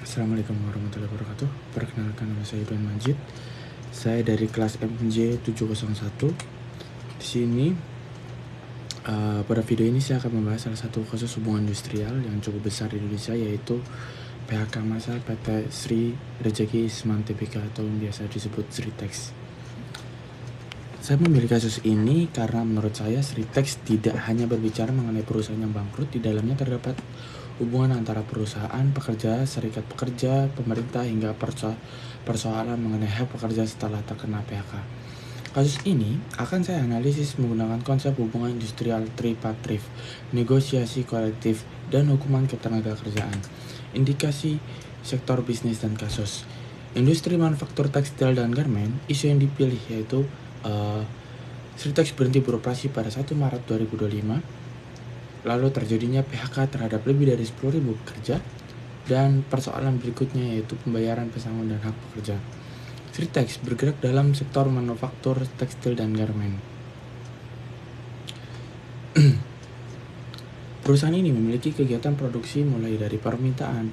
Assalamualaikum warahmatullahi wabarakatuh. Perkenalkan, nama saya Ibn Majid. Saya dari kelas MJ 701. Di sini pada video ini saya akan membahas salah satu kasus hubungan industrial yang cukup besar di Indonesia, yaitu PHK massal PT Sri Rejeki Isman Tbk atau biasa disebut Sritex. Saya memilih kasus ini karena menurut saya Sritex tidak hanya berbicara mengenai perusahaan yang bangkrut. Di dalamnya terdapat hubungan antara perusahaan, pekerja, serikat pekerja, pemerintah, hingga persoalan mengenai hak pekerja setelah terkena PHK. Kasus ini akan saya analisis menggunakan konsep hubungan industrial tripartit, negosiasi kolektif, dan hukuman ketenagakerjaan. Indikasi sektor bisnis dan kasus. Industri manufaktur tekstil dan garmen, isu yang dipilih yaitu Sritex berhenti beroperasi pada 1 Maret 2025. Lalu terjadinya PHK terhadap lebih dari 10.000 pekerja, dan persoalan berikutnya yaitu pembayaran pesangon dan hak pekerja. Sritex bergerak dalam sektor manufaktur tekstil dan garmen. Perusahaan ini memiliki kegiatan produksi mulai dari permintaan,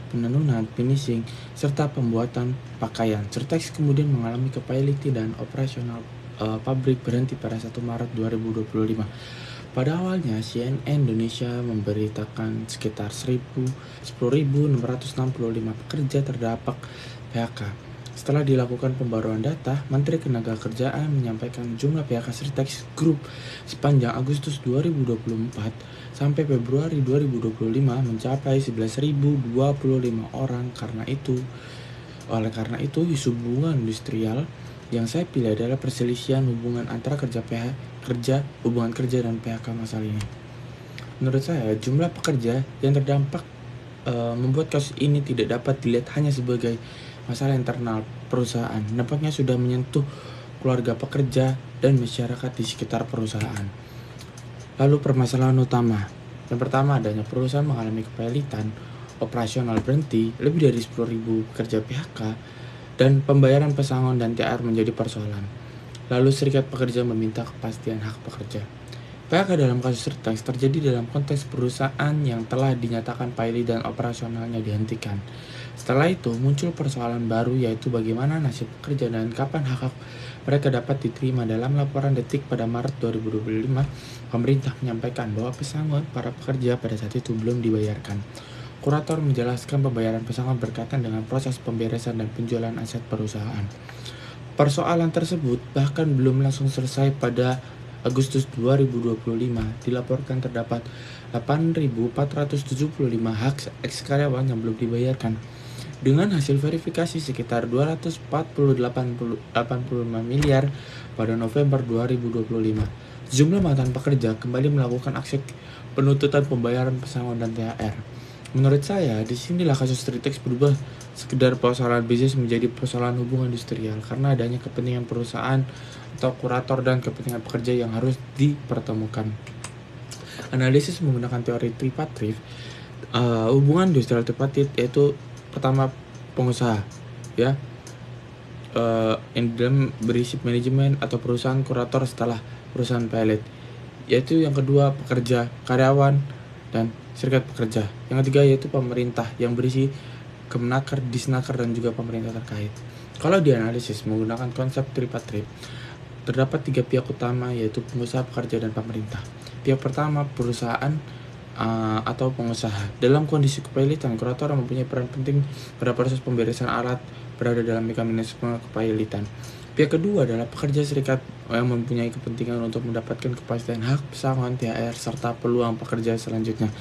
penenunan, finishing, serta pembuatan pakaian. Sritex kemudian mengalami kepailitan dan operasional pabrik berhenti pada 1 Maret 2025. Pada awalnya, CNN Indonesia memberitakan sekitar 10.665 pekerja terdampak PHK. Setelah dilakukan pembaruan data, Menteri Ketenagakerjaan menyampaikan jumlah PHK Sritex Group sepanjang Agustus 2024 sampai Februari 2025 mencapai 11.025 orang. Oleh karena itu, isu hubungan industrial yang saya pilih adalah perselisihan hubungan antara hubungan kerja dan PHK massal ini. Menurut saya, jumlah pekerja yang terdampak membuat kasus ini tidak dapat dilihat hanya sebagai masalah internal perusahaan. Nampaknya sudah menyentuh keluarga pekerja dan masyarakat di sekitar perusahaan. Lalu permasalahan utama. Yang pertama, adanya perusahaan mengalami kepailitan, operasional berhenti, lebih dari 10.000 pekerja PHK, dan pembayaran pesangon dan THR menjadi persoalan. Lalu serikat pekerja meminta kepastian hak pekerja. PHK dalam kasus Sritex terjadi dalam konteks perusahaan yang telah dinyatakan pailit dan operasionalnya dihentikan. Setelah itu muncul persoalan baru, yaitu bagaimana nasib pekerja dan kapan hak mereka dapat diterima. Dalam laporan Detik pada Maret 2025, pemerintah menyampaikan bahwa pesangon para pekerja pada saat itu belum dibayarkan. Kurator menjelaskan pembayaran pesangon berkaitan dengan proses pemberesan dan penjualan aset perusahaan. Persoalan tersebut bahkan belum langsung selesai. Pada Agustus 2025 dilaporkan terdapat 8.475 hak ex-karyawan yang belum dibayarkan. Dengan hasil verifikasi sekitar 285 miliar pada November 2025, sejumlah mantan pekerja kembali melakukan aksi penuntutan pembayaran pesangon dan THR. Menurut saya, disinilah kasus Sritex berubah sekedar persoalan bisnis menjadi persoalan hubungan industrial, karena adanya kepentingan perusahaan atau kurator dan kepentingan pekerja yang harus dipertemukan. Analisis menggunakan teori tripartit. Hubungan industrial tripartit yaitu pertama pengusaha, ya, yang dalam berisi manajemen atau perusahaan, kurator setelah perusahaan pilot, yaitu yang kedua pekerja, karyawan, dan serikat pekerja. Yang ketiga yaitu pemerintah yang berisi Kemenaker, Disnaker, dan juga pemerintah terkait. Kalau dianalisis menggunakan konsep tripartit, terdapat 3 pihak utama, yaitu pengusaha, pekerja, dan pemerintah. Pihak pertama perusahaan atau pengusaha. Dalam kondisi kepailitan, kurator mempunyai peran penting pada proses pemberesan alat berada dalam mekanisme kepailitan. Pihak kedua adalah pekerja, serikat yang mempunyai kepentingan untuk mendapatkan kepastian hak, pesangon, THR, serta peluang pekerja selanjutnya.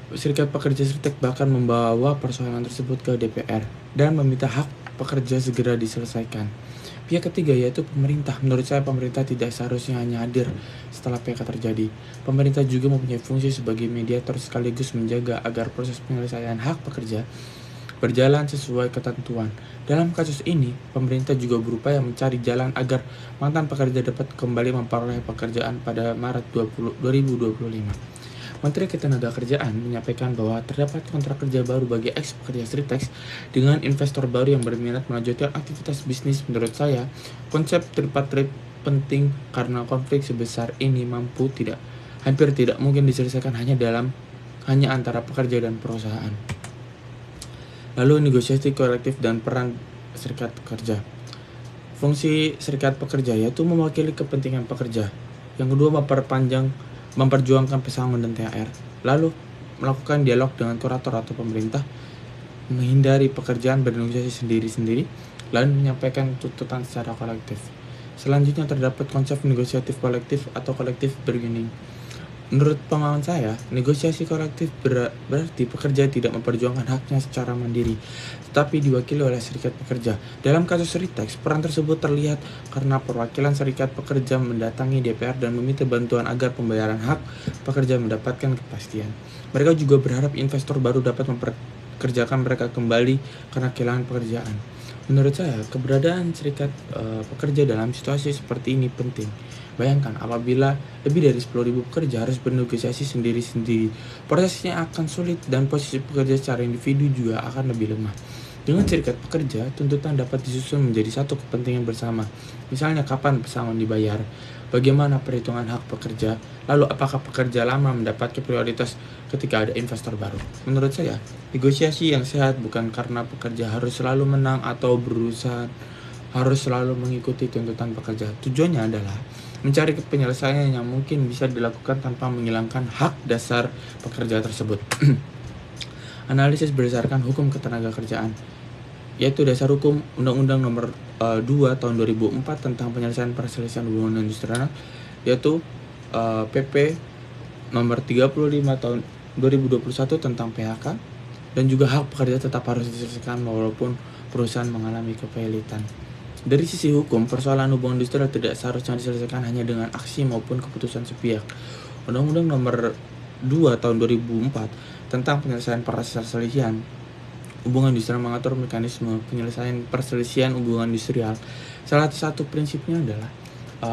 Serikat pekerja Sritex bahkan membawa persoalan tersebut ke DPR dan meminta hak pekerja segera diselesaikan. Pihak ketiga yaitu pemerintah. Menurut saya, pemerintah tidak seharusnya hanya hadir setelah PHK terjadi. Pemerintah juga mempunyai fungsi sebagai mediator sekaligus menjaga agar proses penyelesaian hak pekerja berjalan sesuai ketentuan. Dalam kasus ini, pemerintah juga berupaya mencari jalan agar mantan pekerja dapat kembali memperoleh pekerjaan pada Maret 2025. Menteri Ketenagakerjaan menyampaikan bahwa terdapat kontrak kerja baru bagi ex-pekerja Sritex dengan investor baru yang berminat melanjutkan aktivitas bisnis. Menurut saya, konsep tripartit penting karena konflik sebesar ini hampir tidak mungkin diselesaikan hanya antara pekerja dan perusahaan. Lalu negosiasi kolektif dan peran serikat pekerja. Fungsi serikat pekerja yaitu mewakili kepentingan pekerja. Yang kedua, memperjuangkan pesangon dan THR. Lalu melakukan dialog dengan kurator atau pemerintah, menghindari pekerjaan bernegosiasi sendiri-sendiri, lalu menyampaikan tuntutan secara kolektif. Selanjutnya terdapat konsep negosiatif kolektif atau collective bargaining. Menurut pemahaman saya, negosiasi kolektif berarti pekerja tidak memperjuangkan haknya secara mandiri, tetapi diwakili oleh serikat pekerja. Dalam kasus Ritex, peran tersebut terlihat karena perwakilan serikat pekerja mendatangi DPR dan meminta bantuan agar pembayaran hak pekerja mendapatkan kepastian. Mereka juga berharap investor baru dapat memperkerjakan mereka kembali karena kehilangan pekerjaan. Menurut saya, keberadaan serikat pekerja dalam situasi seperti ini penting. Bayangkan apabila lebih dari 10.000 pekerja harus bernegosiasi sendiri-sendiri, prosesnya akan sulit dan posisi pekerja secara individu juga akan lebih lemah. Dengan serikat pekerja, tuntutan dapat disusun menjadi satu kepentingan bersama. Misalnya kapan pesangon dibayar, bagaimana perhitungan hak pekerja, lalu apakah pekerja lama mendapatkan prioritas ketika ada investor baru. Menurut saya, negosiasi yang sehat bukan karena pekerja harus selalu menang atau berusaha harus selalu mengikuti tuntutan pekerja. Tujuannya adalah mencari penyelesaian yang mungkin bisa dilakukan tanpa menghilangkan hak dasar pekerja tersebut. Analisis berdasarkan hukum ketenagakerjaan, yaitu dasar hukum Undang-Undang Nomor 2 Tahun 2004 tentang penyelesaian perselisihan hubungan industrial, yaitu PP Nomor 35 Tahun 2021 tentang PHK, dan juga hak pekerja tetap harus diselesaikan walaupun perusahaan mengalami kepailitan. Dari sisi hukum, persoalan hubungan industrial tidak seharusnya diselesaikan hanya dengan aksi maupun keputusan sepihak. Undang-Undang Nomor 2 Tahun 2004 tentang penyelesaian perselisihan hubungan industrial mengatur mekanisme penyelesaian perselisihan hubungan industrial. Salah satu prinsipnya adalah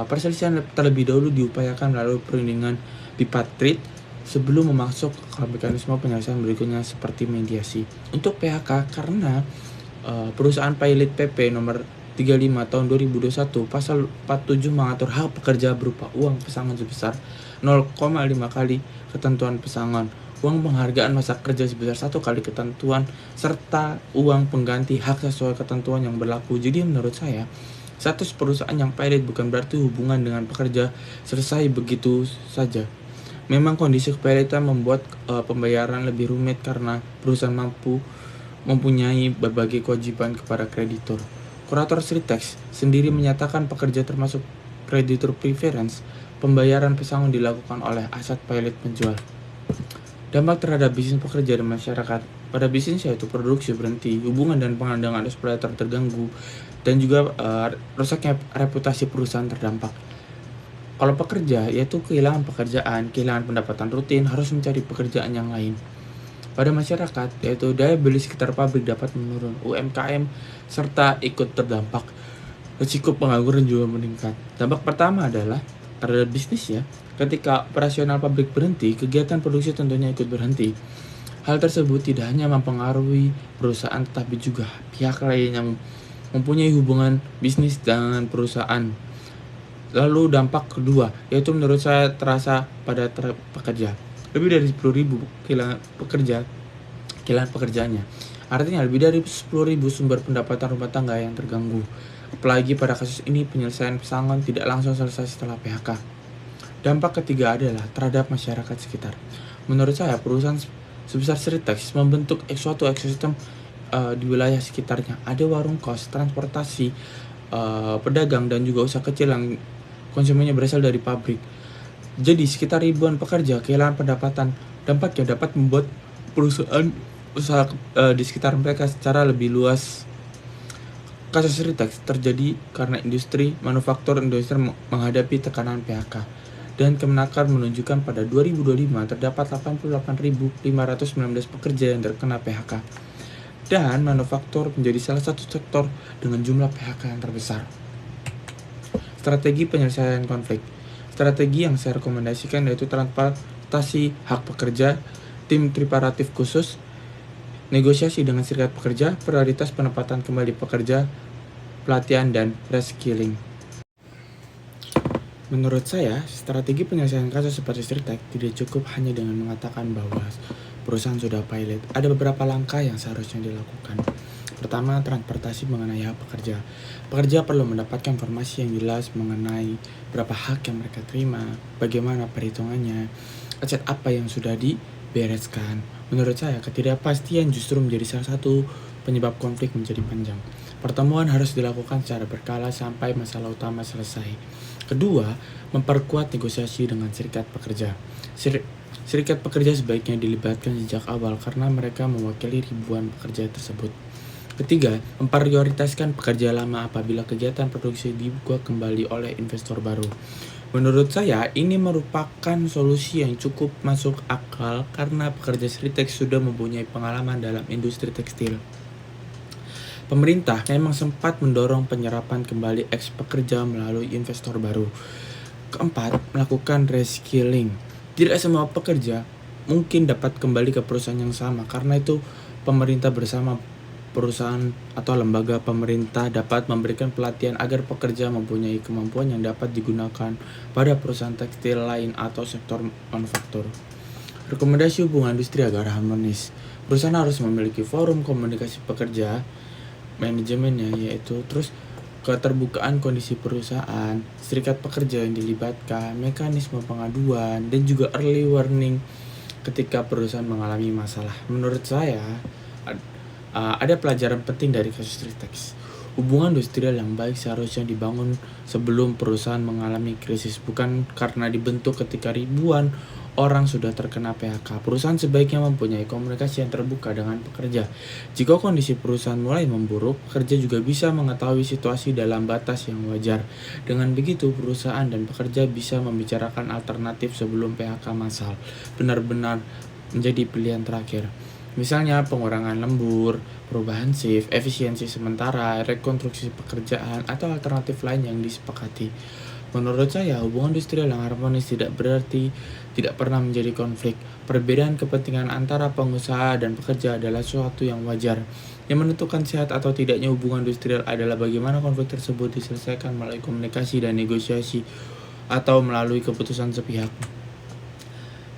perselisihan terlebih dahulu diupayakan melalui perundingan bipartit sebelum memasuk ke mekanisme penyelesaian berikutnya seperti mediasi. Untuk PHK, karena perusahaan pilot PP nomor 35 tahun 2021 pasal 47 mengatur hak pekerja berupa uang pesangon sebesar 0,5 kali ketentuan pesangon, uang penghargaan masa kerja sebesar 1 kali ketentuan, serta uang pengganti hak sesuai ketentuan yang berlaku. Jadi menurut saya, status perusahaan yang pilot bukan berarti hubungan dengan pekerja selesai begitu saja. Memang kondisi kepilotan membuat pembayaran lebih rumit karena perusahaan mempunyai berbagai kewajiban kepada kreditur. Kurator Ritex sendiri menyatakan pekerja termasuk kreditur preference. Pembayaran pesangon dilakukan oleh aset pilot penjual. Dampak terhadap bisnis pekerja dan masyarakat. Pada bisnis yaitu produksi berhenti, hubungan dan pengadaan eksploiter terganggu, dan juga rusaknya reputasi perusahaan terdampak. Kalau pekerja yaitu kehilangan pekerjaan, kehilangan pendapatan rutin, harus mencari pekerjaan yang lain. Pada masyarakat, yaitu daya beli sekitar pabrik dapat menurun, UMKM serta ikut terdampak. Risiko pengangguran juga meningkat. Dampak pertama adalah terhadap bisnis ya. Ketika operasional pabrik berhenti, kegiatan produksi tentunya ikut berhenti. Hal tersebut tidak hanya mempengaruhi perusahaan tetapi juga pihak lain yang mempunyai hubungan bisnis dengan perusahaan. Lalu dampak kedua, yaitu menurut saya terasa pada pekerja. Lebih dari 10.000 kehilangan pekerjaannya. Artinya lebih dari 10.000 sumber pendapatan rumah tangga yang terganggu. Apalagi pada kasus ini penyelesaian pesangon tidak langsung selesai setelah PHK. Dampak ketiga adalah terhadap masyarakat sekitar. Menurut saya, perusahaan sebesar Ritex membentuk suatu ekosistem di wilayah sekitarnya. Ada warung kos, transportasi, pedagang, dan juga usaha kecil yang konsumennya berasal dari pabrik. Jadi sekitar ribuan pekerja kehilangan pendapatan. Dampaknya dapat membuat perusahaan usaha di sekitar mereka secara lebih luas. Kasus Ritex terjadi karena industri manufaktur Indonesia menghadapi tekanan PHK. Dan Kemenaker menunjukkan pada 2025 terdapat 88.519 pekerja yang terkena PHK. Dan manufaktur menjadi salah satu sektor dengan jumlah PHK yang terbesar. Strategi penyelesaian konflik. Strategi yang saya rekomendasikan yaitu transportasi hak pekerja, tim triparatif khusus, negosiasi dengan serikat pekerja, prioritas penempatan kembali pekerja, pelatihan, dan reskilling. Menurut saya, strategi penyelesaian kasus seperti Ritex tidak cukup hanya dengan mengatakan bahwa perusahaan sudah pilot. Ada beberapa langkah yang seharusnya dilakukan. Pertama, transportasi mengenai hak pekerja. Pekerja perlu mendapatkan informasi yang jelas mengenai berapa hak yang mereka terima, bagaimana perhitungannya, aset apa yang sudah dibereskan. Menurut saya, ketidakpastian justru menjadi salah satu penyebab konflik menjadi panjang. Pertemuan harus dilakukan secara berkala sampai masalah utama selesai. Kedua, memperkuat negosiasi dengan serikat pekerja. Serikat pekerja sebaiknya dilibatkan sejak awal karena mereka mewakili ribuan pekerja tersebut. Ketiga, memprioritaskan pekerja lama apabila kegiatan produksi dibuka kembali oleh investor baru. Menurut saya, ini merupakan solusi yang cukup masuk akal karena pekerja Sritex sudah mempunyai pengalaman dalam industri tekstil. Pemerintah memang sempat mendorong penyerapan kembali pekerja melalui investor baru. Keempat, melakukan reskilling. Tidak semua pekerja mungkin dapat kembali ke perusahaan yang sama, karena itu pemerintah bersama perusahaan atau lembaga pemerintah dapat memberikan pelatihan agar pekerja mempunyai kemampuan yang dapat digunakan pada perusahaan tekstil lain atau sektor manufaktur. Rekomendasi hubungan industri agar harmonis. Perusahaan harus memiliki forum komunikasi pekerja, manajemennya, yaitu terus keterbukaan kondisi perusahaan, serikat pekerja yang dilibatkan, mekanisme pengaduan, dan juga early warning ketika perusahaan mengalami masalah. Menurut saya, ada pelajaran penting dari kasus Sritex. Hubungan industrial yang baik seharusnya dibangun sebelum perusahaan mengalami krisis, bukan karena dibentuk ketika ribuan orang sudah terkena PHK. Perusahaan sebaiknya mempunyai komunikasi yang terbuka dengan pekerja. Jika kondisi perusahaan mulai memburuk, pekerja juga bisa mengetahui situasi dalam batas yang wajar. Dengan begitu, perusahaan dan pekerja bisa membicarakan alternatif sebelum PHK massal benar-benar menjadi pilihan terakhir. Misalnya pengurangan lembur, perubahan shift, efisiensi sementara, rekonstruksi pekerjaan, atau alternatif lain yang disepakati. Menurut saya, hubungan industrial yang harmonis tidak berarti tidak pernah menjadi konflik. Perbedaan kepentingan antara pengusaha dan pekerja adalah sesuatu yang wajar. Yang menentukan sehat atau tidaknya hubungan industrial adalah bagaimana konflik tersebut diselesaikan melalui komunikasi dan negosiasi atau melalui keputusan sepihak.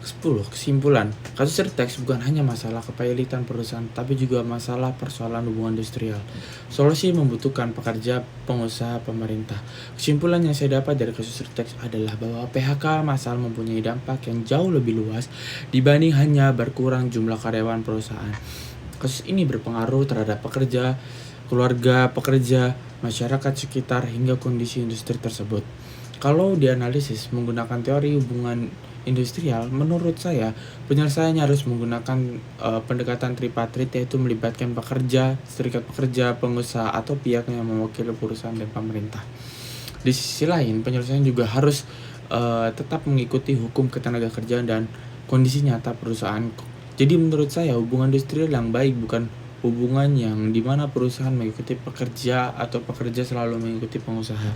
10. Kesimpulan, kasus Sritex bukan hanya masalah kepilitan perusahaan, tapi juga masalah persoalan hubungan industrial. Solusi membutuhkan pekerja, pengusaha, pemerintah. Kesimpulan yang saya dapat dari kasus Sritex adalah bahwa PHK massal mempunyai dampak yang jauh lebih luas dibanding hanya berkurang jumlah karyawan perusahaan. Kasus ini berpengaruh terhadap pekerja, keluarga pekerja, masyarakat sekitar, hingga kondisi industri tersebut. Kalau dianalisis menggunakan teori hubungan industrial, menurut saya penyelesaiannya harus menggunakan pendekatan tripartit, yaitu melibatkan pekerja, serikat pekerja, pengusaha, atau pihak yang mewakili perusahaan dan pemerintah. Di sisi lain, penyelesaian juga harus tetap mengikuti hukum ketenagakerjaan dan kondisi nyata perusahaan. Jadi menurut saya hubungan industrial yang baik bukan hubungan yang dimana perusahaan mengikuti pekerja atau pekerja selalu mengikuti pengusaha.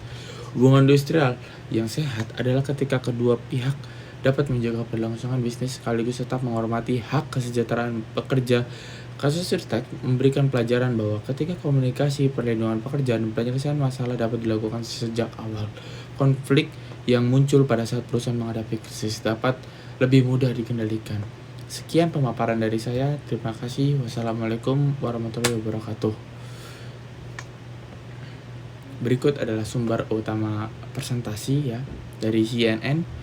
Hubungan industrial yang sehat adalah ketika kedua pihak dapat menjaga kelangsungan bisnis sekaligus tetap menghormati hak kesejahteraan pekerja. Kasus Sritex memberikan pelajaran bahwa ketika komunikasi, perlindungan pekerja, dan penyelesaian masalah dapat dilakukan sejak awal, konflik yang muncul pada saat perusahaan menghadapi krisis dapat lebih mudah dikendalikan. Sekian pemaparan dari saya. Terima kasih. Wassalamualaikum warahmatullahi wabarakatuh. Berikut adalah sumber utama presentasi ya dari CNN.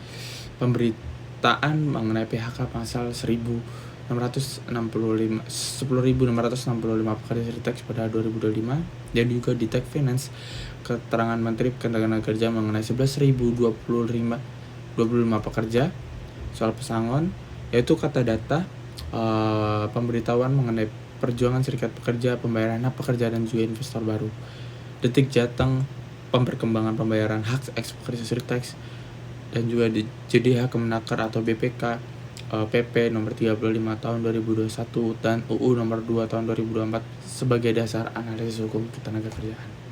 Pemberitaan mengenai PHK pasal 10.665 pekerja Sritex pada 2025, dan juga di Tech Finance keterangan Menteri Ketenagakerjaan mengenai 11.025 pekerja soal pesangon, yaitu kata data pemberitahuan mengenai perjuangan serikat pekerja, pembayaran hak pekerja, dan juga investor baru. Detik Jateng perkembangan pembayaran hak pekerja Sritex, dan juga di JDH Kemenaker atau BPK PP nomor 35 tahun 2021 dan UU nomor 2 tahun 2024 sebagai dasar analisis hukum ketenagakerjaan.